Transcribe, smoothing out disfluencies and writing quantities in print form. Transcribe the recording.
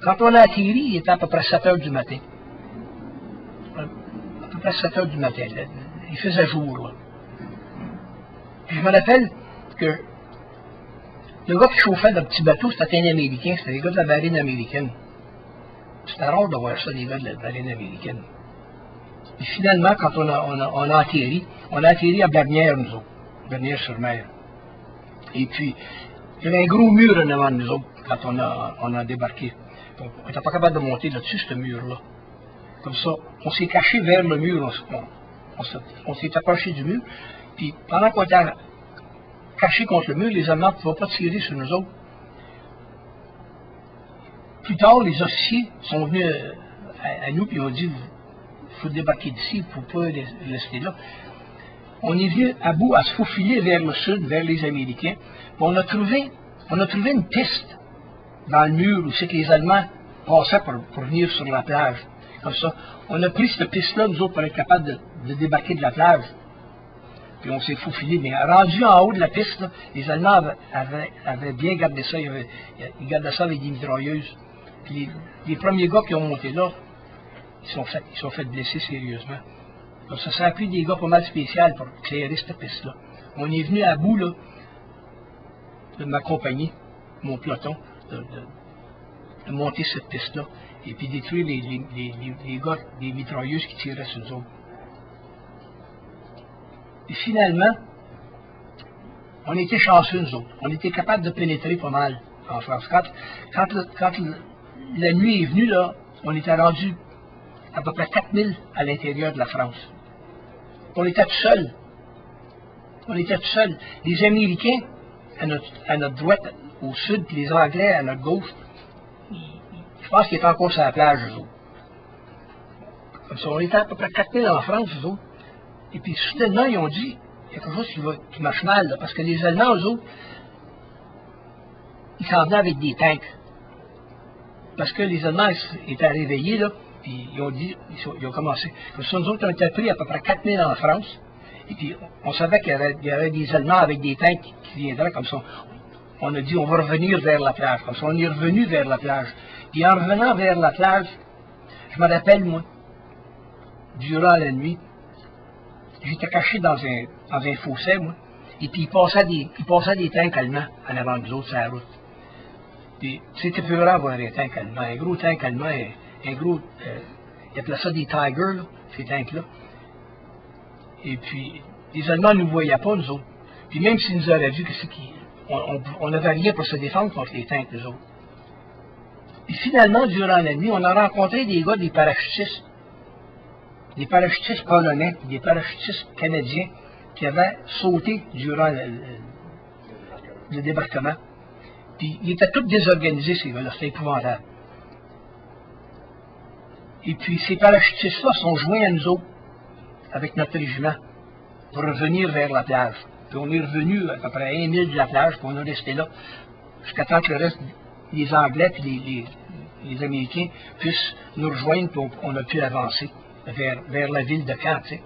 Quand on a atterri, il était à peu près 7 heures du matin. À peu près 7 heures du matin. Là. Il faisait jour. Là. Puis je me rappelle que le gars qui chauffait le petit bateau, c'était un Américain. C'était des gars de la marine américaine. C'était rare de voir ça, des gars de la marine américaine. Et finalement, quand on a atterri à Bernières, nous autres. Bernières-sur-Mer. Et puis, il y avait un gros mur en avant de nous autres quand on a débarqué. Donc, on n'était pas capable de monter là-dessus, ce mur-là. Comme ça, on s'est caché vers le mur, on s'est approché du mur, puis pendant qu'on était caché contre le mur, les Allemands ne pouvaient pas tirer sur nous autres. Plus tard, les officiers sont venus à nous, puis ils ont dit, il faut débarquer d'ici, il ne faut pas rester là. On est venu à bout à se faufiler vers le sud, vers les Américains. On a trouvé une piste dans le mur où c'est que les Allemands passaient pour venir sur la plage. Comme ça, on a pris cette piste-là, nous autres, pour être capables de débarquer de la plage. Puis on s'est faufilé. Mais rendu en haut de la piste, là, les Allemands avaient bien gardé ça. Ils gardaient ça avec des mitrailleuses. Puis les premiers gars qui ont monté là, ils sont fait blesser sérieusement. Donc ça a pris des gars pas mal spéciaux pour éclairer cette piste-là. On est venu à bout, là, de m'accompagner, mon peloton, de monter cette piste-là, et puis détruire les gars, des mitrailleuses qui tiraient sur nous autres. Et finalement, on était chanceux, nous autres. On était capable de pénétrer pas mal en France. Quand la nuit est venue, là, on était rendu à peu près 4000 à l'intérieur de la France. On était tout seuls. On était tout seuls. Les Américains, à notre droite, au sud, puis les Anglais, à notre gauche, je pense qu'ils étaient encore sur la plage, eux autres. Comme ça, on était à peu près 4000 en France, eux autres. Et puis, soudainement, ils ont dit, il y a quelque chose qui marche mal, là, parce que les Allemands, eux autres, ils s'en venaient avec des tanks. Parce que les Allemands étaient réveillés, là, puis ils ont dit, ils ont commencé. Comme ça, nous autres, on était pris à peu près 4000 en France, et puis on savait qu'il y avait des Allemands avec des tanks qui viendraient, comme ça. On a dit, on va revenir vers la plage. Comme ça, on est revenu vers la plage. Puis en revenant vers la plage, je me rappelle, moi, durant la nuit, j'étais caché dans un fossé, moi, et puis il passait des tanks allemands en avant de nous autres sur la route. Puis c'était peurant voir un tank allemand, un gros tank allemand, ils appelaient ça des Tigers, là, ces tanks-là. Et puis, les Allemands ne nous voyaient pas, nous autres. Puis même s'ils nous avaient vu, on n'avait rien pour se défendre contre les tanks, nous autres. Puis finalement, durant la nuit, on a rencontré des gars, des parachutistes polonais, des parachutistes canadiens qui avaient sauté durant le débarquement. Puis ils étaient tous désorganisés, ces gars-là, c'était épouvantable. Et puis ces parachutistes-là sont joints à nous autres, avec notre régiment, pour revenir vers la plage. Puis on est revenu à peu près à 1 mille de la plage, puis on est resté là, jusqu'à temps que le reste, les Anglais puis les Américains puissent nous rejoindre, puis on a pu avancer vers la ville de Caen, tu sais.